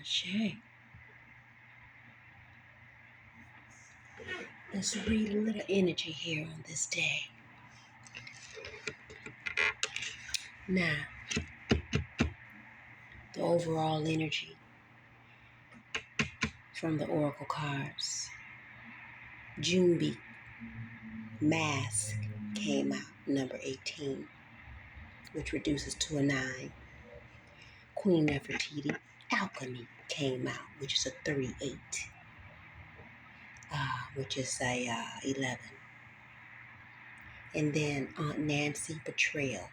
Shay. Let's read a little energy here on this day. Now, the overall energy from the Oracle cards. Junbi, Mask, came out, number 18, which reduces to a 9. Queen Nefertiti, Alchemy, came out, which is a 3-8, which is a 11. And then Aunt Nancy, Betrayal,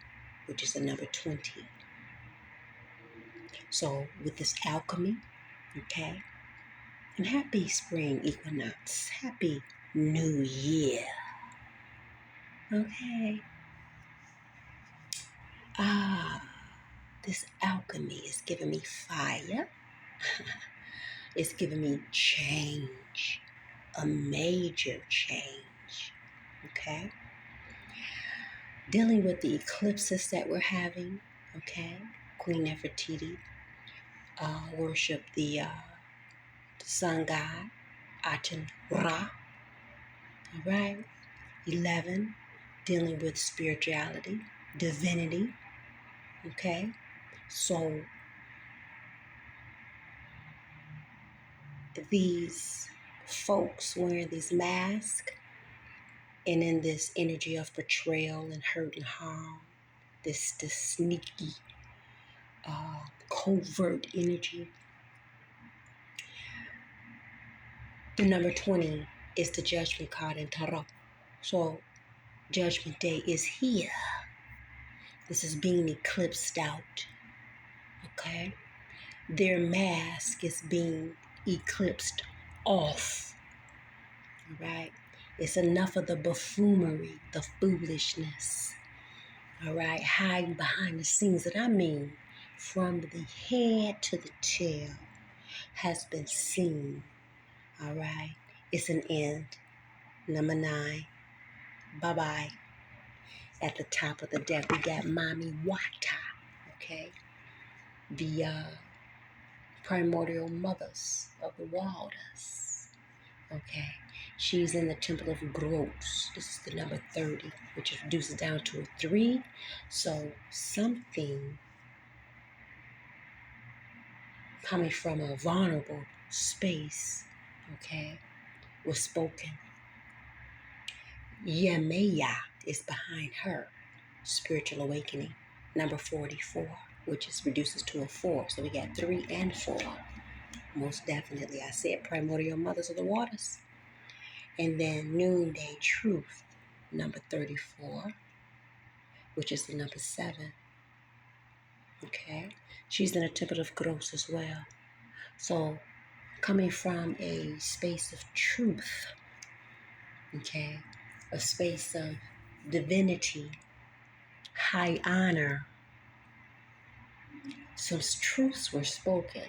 which is a number 20. So with this alchemy, okay, and happy spring equinox, happy new year, okay. This alchemy is giving me fire. It's giving me change, a major change, okay? Dealing with the eclipses that we're having, okay? Queen Nefertiti worship the sun god, Aten Ra, all right? 11, dealing with spirituality, divinity, okay? So these folks wearing these masks and in this energy of betrayal and hurt and harm, this sneaky, covert energy. The number 20 is the judgment card in Tarot. So Judgment Day is here. This is being eclipsed out, okay? Their mask is being eclipsed off, all right? It's enough of the buffoonery, the foolishness, all right? Hiding behind the scenes that from the head to the tail has been seen, all right? It's an end. Number 9, bye-bye. At the top of the deck, we got Mami Wata, okay? The primordial mothers of the waters, okay? She's in the Temple of Gross. This is the number 30, which reduces down to a 3. So something coming from a vulnerable space, okay, was spoken. Yameya is behind her. Spiritual awakening, number 44, which is reduces to a 4. So we got 3 and 4. Most definitely. I said primordial mothers of the waters. And then noonday truth, number 34, which is the number 7. Okay. She's in a temple of gross as well. So coming from a space of truth, okay, a space of divinity, high honor, some truths were spoken.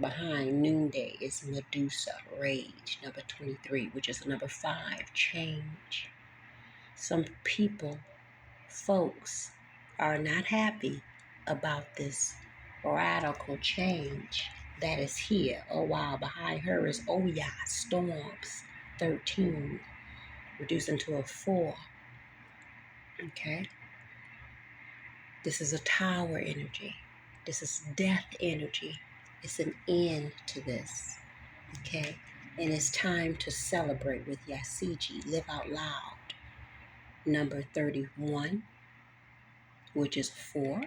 Behind noonday is Medusa, rage, number 23, which is number 5, change. Some people, folks, are not happy about this radical change that is here. Oh, wow. Behind her is Oya, storms, 13, reducing to a 4. Okay. This is a tower energy. This is death energy. It's an end to this. Okay. And it's time to celebrate with Yasiji. Live out loud. Number 31, which is 4.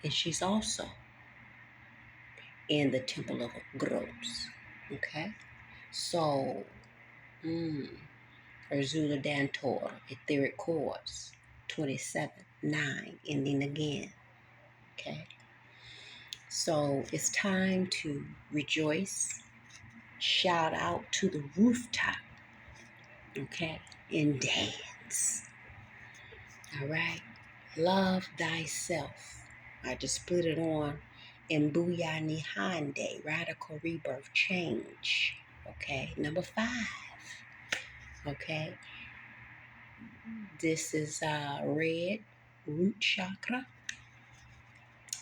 And she's also in the Temple of Gross. Okay. So, Ursula Dantor, etheric chords, 27, 9, ending again. Okay. So it's time to rejoice, shout out to the rooftop, okay, and dance. All right. Love thyself. I just split it on Mbuya Nihande, radical rebirth change. Okay. Number 5. Okay. This is red root chakra.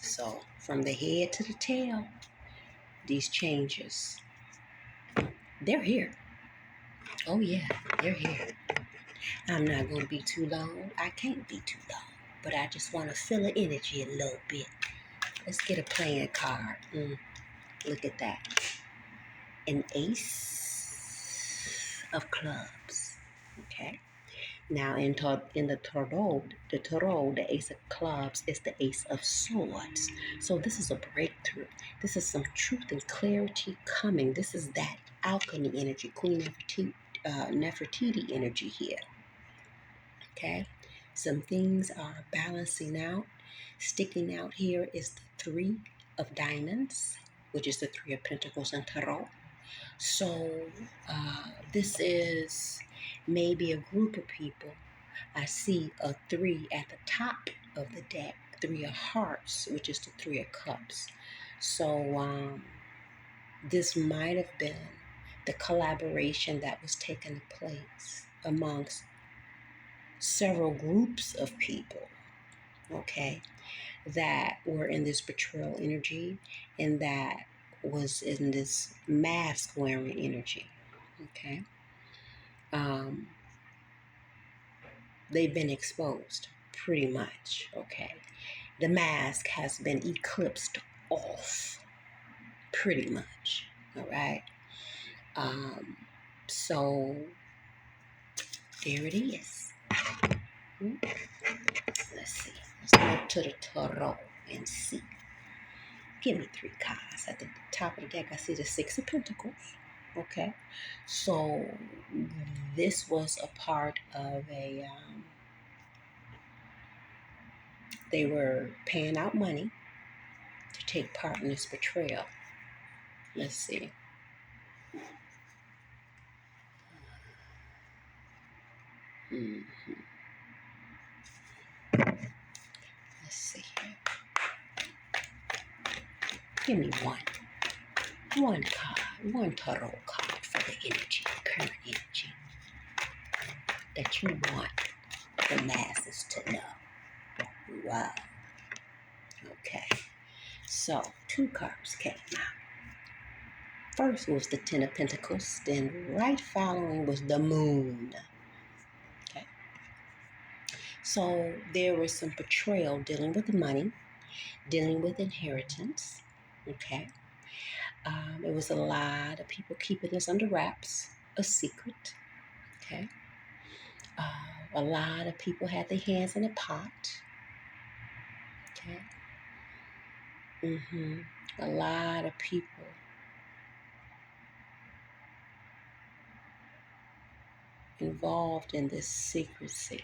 So from the head to the tail, these changes, they're here. Oh yeah, they're here. I'm not going to be too long. I can't be too long. But I just want to feel the energy a little bit. Let's get a playing card. Look at that. An ace of clubs. Okay. Now in the tarot, the ace of clubs is the ace of swords. So this is a breakthrough. This is some truth and clarity coming. This is that alchemy energy, Queen Nefertiti energy here. Okay, some things are balancing out. Sticking out here is the 3 of diamonds, which is the 3 of pentacles in tarot. So this is maybe a group of people. I see a 3 at the top of the deck, 3 of hearts, which is the 3 of cups. So this might have been the collaboration that was taking place amongst several groups of people, okay, that were in this betrayal energy and that was in this mask wearing energy, okay. They've been exposed pretty much, okay. The mask has been eclipsed off pretty much, all right. So there it is. Let's see. Let's go to the tarot and see. Give me 3 cards. At the top of the deck, I see the 6 of Pentacles. Okay. So this was a part of a, they were paying out money to take part in this betrayal. Let's see. Let's see here. Give me one card, one tarot card for the energy, current energy that you want the masses to know. Wow. Okay. So 2 cards came out. First was the Ten of Pentacles, then right following was the Moon. Okay. So there was some betrayal dealing with money, dealing with inheritance. Okay. It was a lot of people keeping this under wraps, a secret. Okay. A lot of people had their hands in a pot. Okay. A lot of people involved in this secrecy.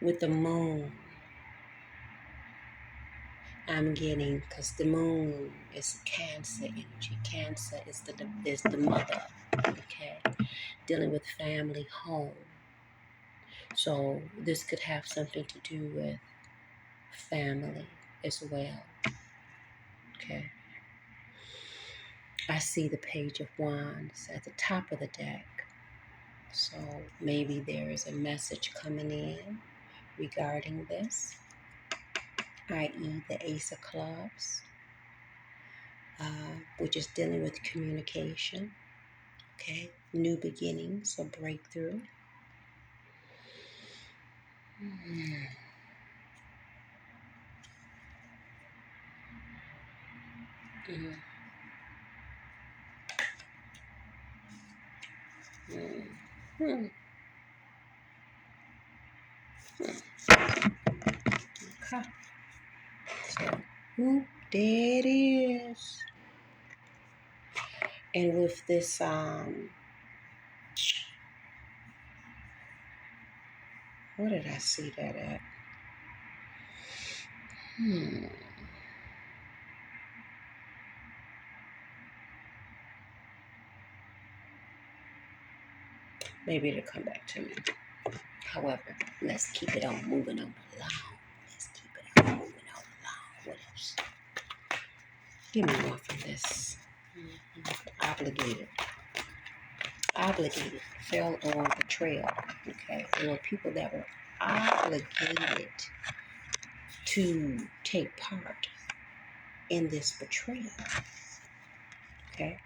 With the Moon, I'm getting, because the Moon is Cancer energy. Cancer is the mother. Okay, dealing with family, home. So this could have something to do with family as well. Okay. I see the Page of Wands at the top of the deck. So maybe there is a message coming in regarding this, i.e. the Ace of Clubs, which is dealing with communication. Okay, new beginnings, a breakthrough. Okay. So, there it is. And with this, where did I see that at? Maybe it'll come back to me. However, let's keep it on moving on along. Let's keep it on moving on along. What else? Give me more from this. Obligated. Obligated. Fell on betrayal. Okay. There were people that were obligated to take part in this betrayal. Okay.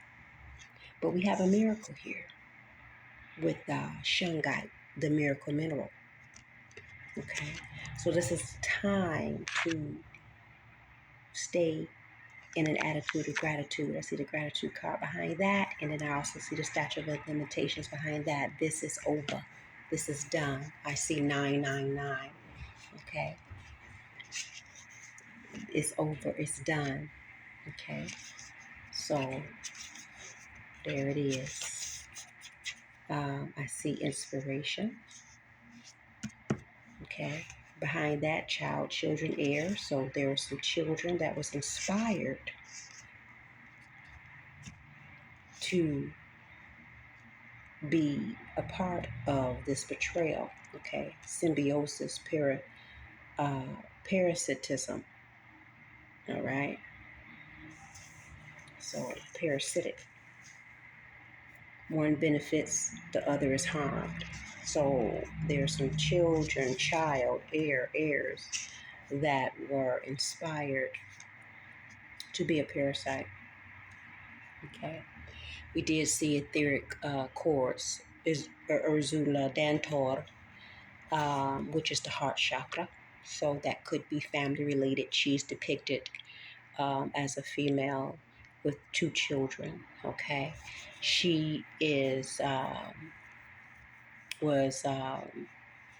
But we have a miracle here with shungite, the miracle mineral. Okay. So this is time to stay in an attitude of gratitude. I see the gratitude card behind that, and then I also see the statue of limitations behind that. This is over. This is done. I see 999. Okay. It's over. It's done. Okay. So there it is. I see inspiration. Okay. Behind that, children, heir. So there were some children that was inspired to be a part of this betrayal. Okay. Symbiosis, parasitism. All right. So parasitic. One benefits, the other is harmed. So there's some children, heirs that were inspired to be a parasite. Okay. We did see etheric chords, is Ursula Dantor, which is the heart chakra. So that could be family related. She's depicted as a female with 2 children. Okay. She was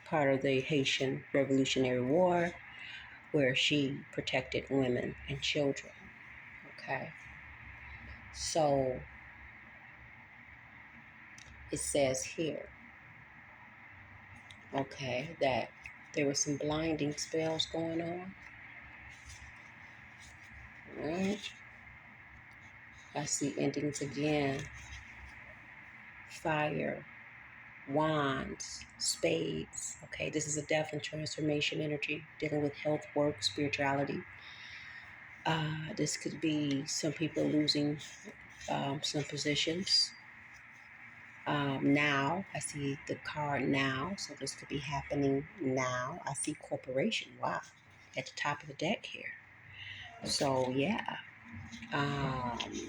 part of the Haitian Revolutionary War, where she protected women and children. Okay. So it says here, okay, that there were some blinding spells going on. All right. I see endings again. Fire, wands, spades. Okay, this is a death and transformation energy dealing with health, work, spirituality. This could be some people losing some positions. Now, I see the card now, so this could be happening now. I see corporation, wow, at the top of the deck here. So, yeah,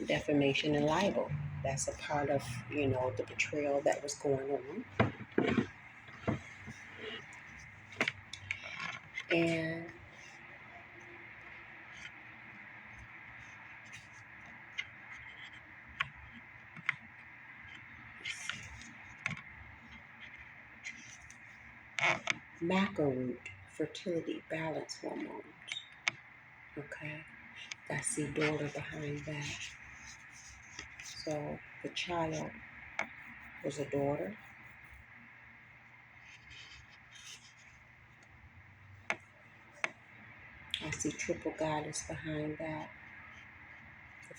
defamation and libel. That's a part of, the betrayal that was going on. And maca root, fertility, balance hormones. Okay, I see daughter behind that. So the child was a daughter. I see triple goddess behind that. The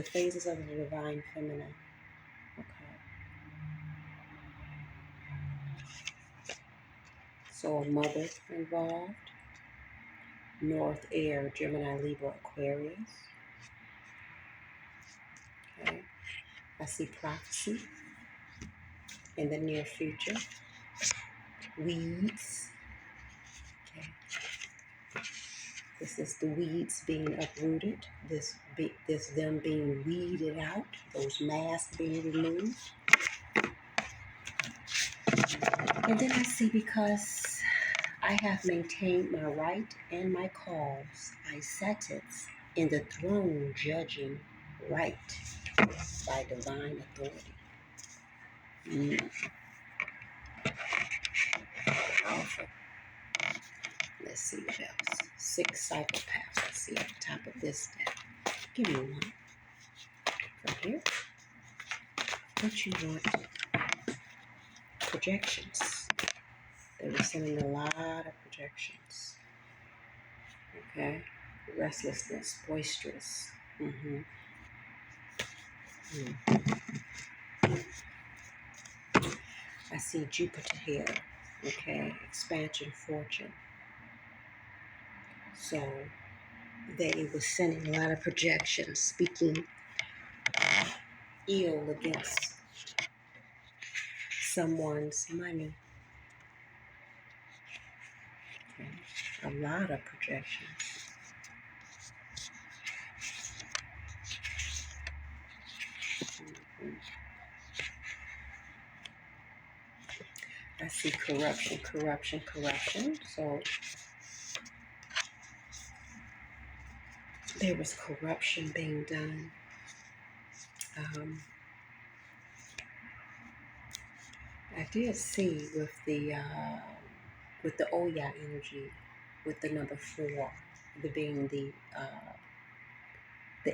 phases of the divine feminine. Okay. So a mother involved. North air, Gemini, Libra, Aquarius. Okay. I see prophecy in the near future. Weeds. Okay. This is the weeds being uprooted. This them being weeded out. Those masks being removed. And then I see, because I have maintained my right and my cause, I sat it in the throne judging right by divine authority. Powerful. Let's see what else. 6 psychopaths. Let's see at the top of this deck. Give me one. From here. What you want? Projections. They were sending a lot of projections. Okay. Restlessness, boisterous. I see Jupiter here. Okay. Expansion, fortune. So they were sending a lot of projections, speaking ill against someone's money. Okay. A lot of projections. I see corruption. So there was corruption being done. I did see with the Oya energy, with the number 4, being the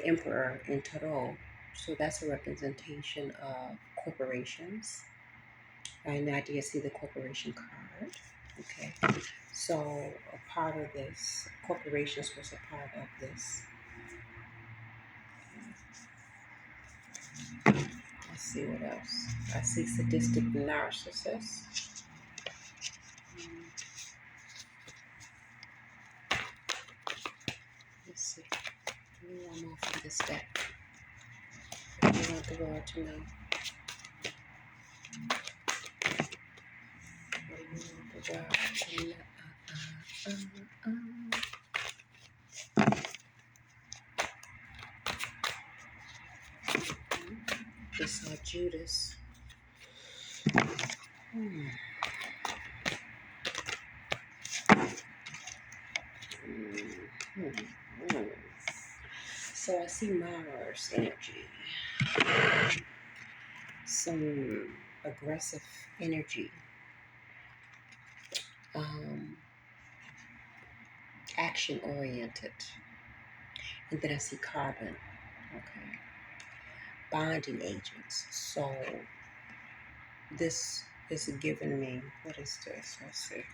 Emperor in Tarot. So that's a representation of corporations. And I did see the corporation card. Okay. So a part of this, corporations was a part of this. Let's see what else. I see sadistic narcissist. Let's see. Give me one more from this deck. I want the world to know. This is Judas. So I see Mars energy. Some aggressive energy. Action oriented. And then I see carbon. Okay. Bonding agents. So this is giving me, what is this? Let's see.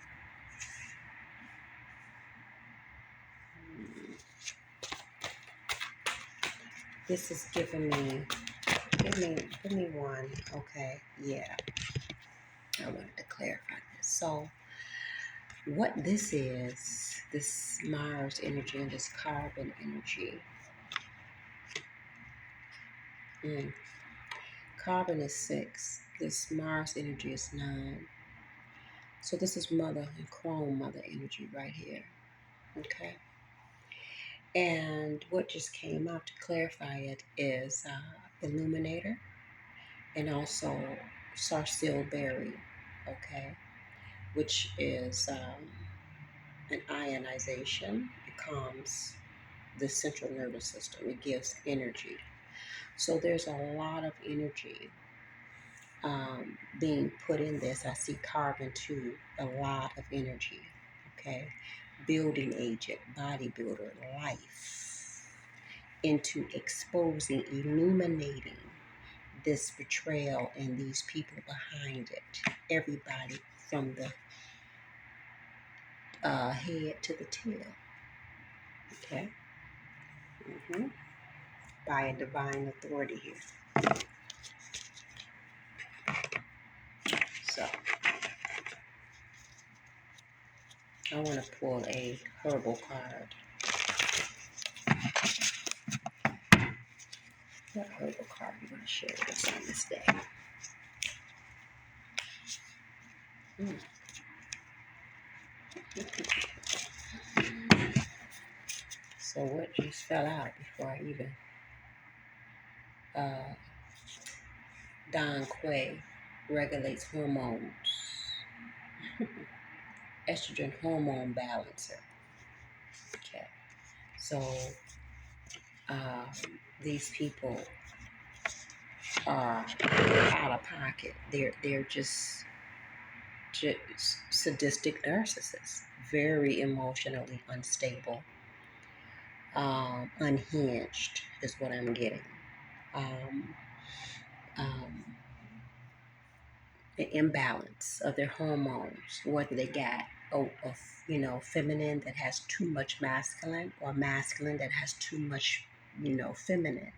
This is giving me, give me one. Okay, yeah. I wanted to clarify this. So what this is, this Mars energy and this carbon energy, Mm. Carbon is 6. This Mars energy is 9. So this is mother and chrome mother energy right here. Okay. And what just came out to clarify it is Illuminator and also Sarsil Berry. Okay. Which is an ionization. It calms the central nervous system. It gives energy. So there's a lot of energy being put in this. I see carbon too, a lot of energy. Okay. Building agent, bodybuilder, life into exposing, illuminating this betrayal and these people behind it. Everybody from the head to the tail. Okay. By a divine authority here. So I want to pull a herbal card. What herbal card you want to share with us on this day? So what just fell out before I even Don Quay regulates hormones. Estrogen hormone balancer. Okay. So these people are out of pocket. They're just sadistic narcissists, very emotionally unstable, unhinged is what I'm getting. Um, um, the imbalance of their hormones, whether they got feminine that has too much masculine or masculine that has too much, feminine.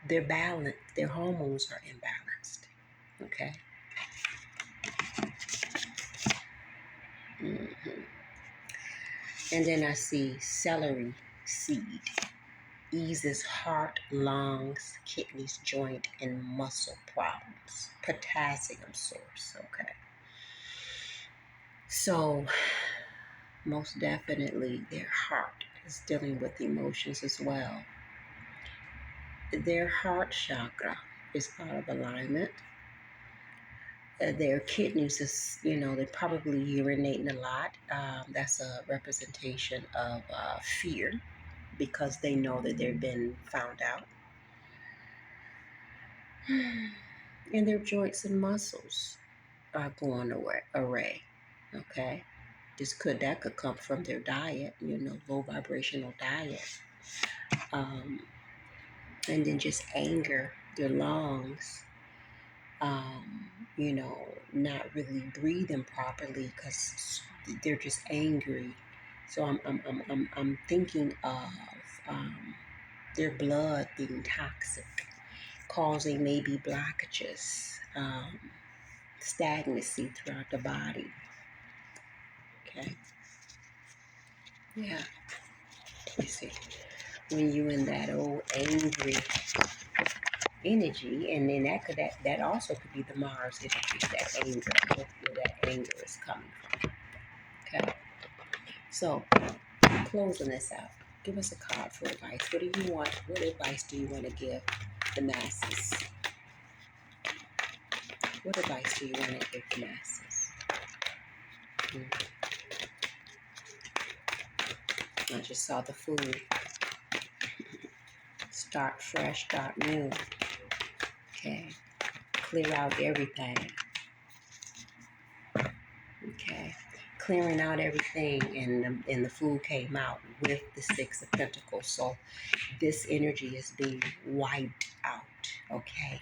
Their balance, their hormones are imbalanced. Okay. Mm-hmm. And then I see celery seed. Eases heart, lungs, kidneys, joint, and muscle problems. Potassium source. Okay. So, most definitely, their heart is dealing with emotions as well. Their heart chakra is out of alignment. Their kidneys is, they're probably urinating a lot. That's a representation of fear because they know that they've been found out. And their joints and muscles are going array. Okay. That could come from their diet, low vibrational diet. And then just anger, their lungs, not really breathing properly because they're just angry. So I'm thinking of their blood being toxic, causing maybe blockages, stagnancy throughout the body. Okay. Yeah. You see, when you in that old angry energy, and then that also could be the Mars energy, that anger, where that anger is coming from. Okay. So, closing this out, give us a card for advice. What do you want? What advice do you want to give the masses? What advice do you want to give the masses? I just saw the food. Start fresh, start new. Okay. Clear out everything. Okay. Clearing out everything, and the food came out with the Six of Pentacles. So this energy is being wiped out. Okay.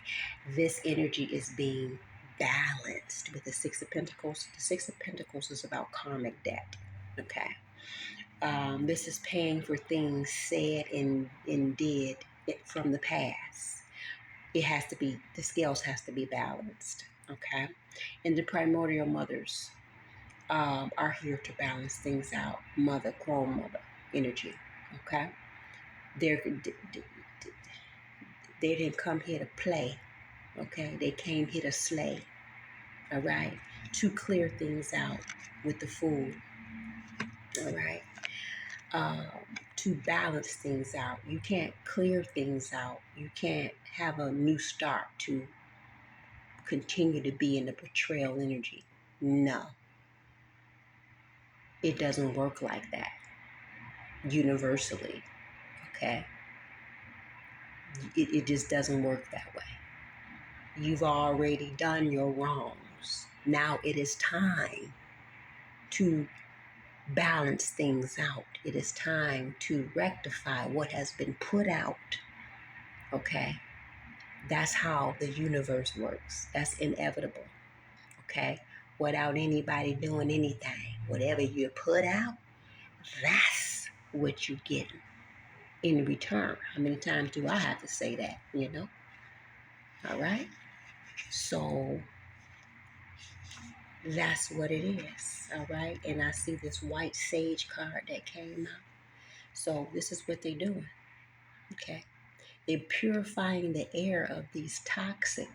This energy is being balanced with the Six of Pentacles. The Six of Pentacles is about karmic debt. Okay. This is paying for things said and did from the past. It has to be, the scales has to be balanced. Okay. And the primordial mothers are here to balance things out. Mother, chrome mother energy. Okay. They're They didn't come here to play, okay? They came here to slay, all right? To clear things out with the food, all right? To balance things out. You can't clear things out. You can't have a new start to continue to be in the betrayal energy. No, it doesn't work like that universally, okay? It just doesn't work that way. You've already done your wrongs. Now it is time to balance things out. It is time to rectify what has been put out, okay? That's how the universe works. That's inevitable, okay? Without anybody doing anything. Whatever you put out, that's what you get in return. How many times do I have to say that, you know? All right? So that's what it is, all right? And I see this white sage card that came out. So this is what they're doing, okay? They're purifying the air of these toxic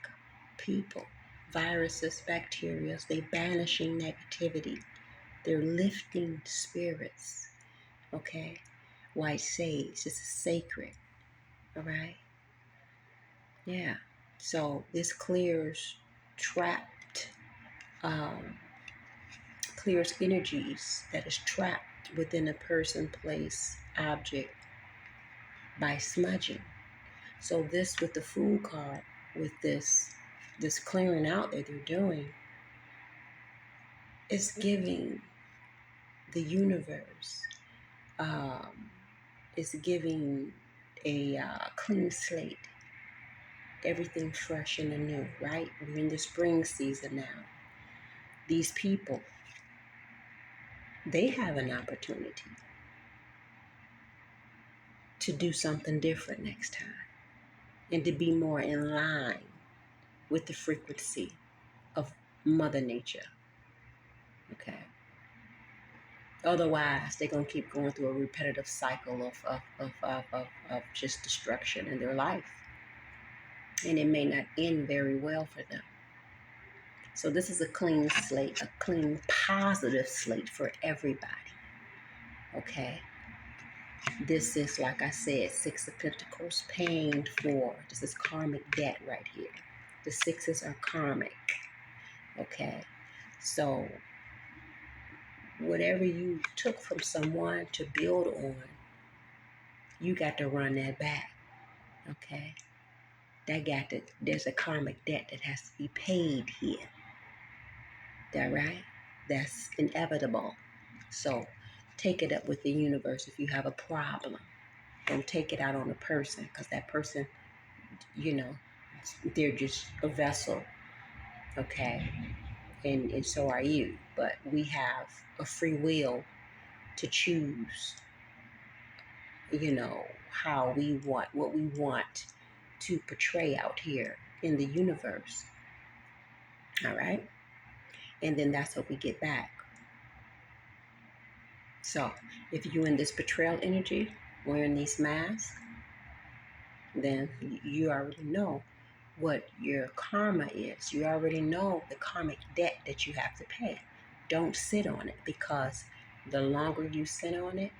people, viruses, bacteria. They're banishing negativity. They're lifting spirits, okay? White sage, this is sacred, all right? Yeah. So this clears trapped, clears energies that is trapped within a person, place, object by smudging. So this with the Fool card, with this clearing out that they're doing, is giving the universe, is giving a clean slate, everything fresh and anew, right? We're in the spring season now. These people, they have an opportunity to do something different next time and to be more in line with the frequency of Mother Nature, okay? Otherwise, they're going to keep going through a repetitive cycle of just destruction in their life. And it may not end very well for them. So this is a clean slate, a clean, positive slate for everybody, okay? This is, like I said, Six of Pentacles, paying for. This is karmic debt right here. The sixes are karmic, okay? So whatever you took from someone to build on, you got to run that back, okay? There's a karmic debt that has to be paid here. That right? That's inevitable. So take it up with the universe if you have a problem. Don't take it out on a person, because that person, you know, they're just a vessel, okay? And so are you. But we have a free will to choose, you know, how we want, what we want to portray out here in the universe. All right? And then that's what we get back. So if you're in this betrayal energy, wearing these masks, then you already know what your karma is. You already know the karmic debt that you have to pay. Don't sit on it, because the longer you sit on it,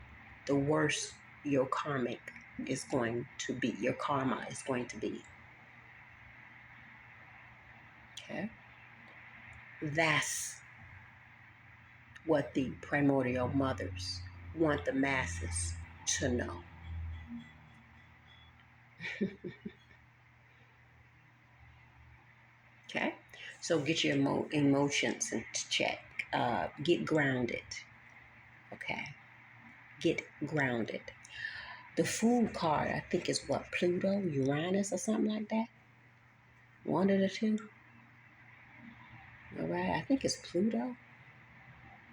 the worse your karmic is going to be. Your karma is going to be. Okay? That's what the primordial mothers want the masses to know. Okay? So get your emotions in check. Get grounded. Okay? Get grounded. The Fool card, I think, is what? Pluto, Uranus, or something like that? One of the two? All right, I think it's Pluto.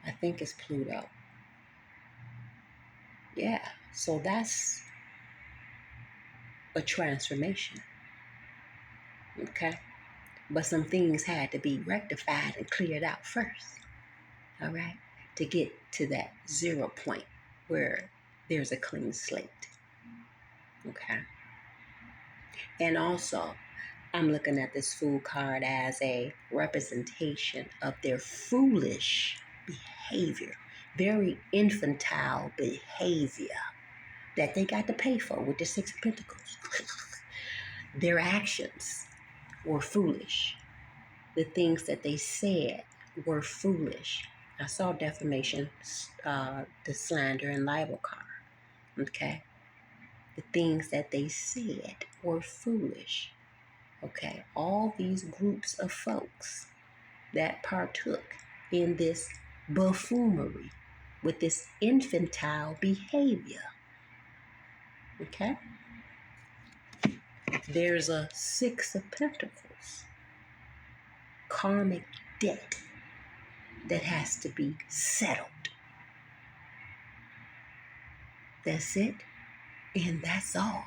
I think it's Pluto. Yeah, so that's a transformation. Okay? But some things had to be rectified and cleared out first. All right? To get to that 0 point where there's a clean slate. Okay? And also, I'm looking at this Fool card as a representation of their foolish behavior, very infantile behavior that they got to pay for with the Six of Pentacles. Their actions were foolish. The things that they said were foolish. I saw defamation, the slander and libel card. Okay. The things that they said were foolish. Okay. All these groups of folks that partook in this buffoonery with this infantile behavior. Okay. There's a Six of Pentacles, karmic debt that has to be settled. That's it, and that's all.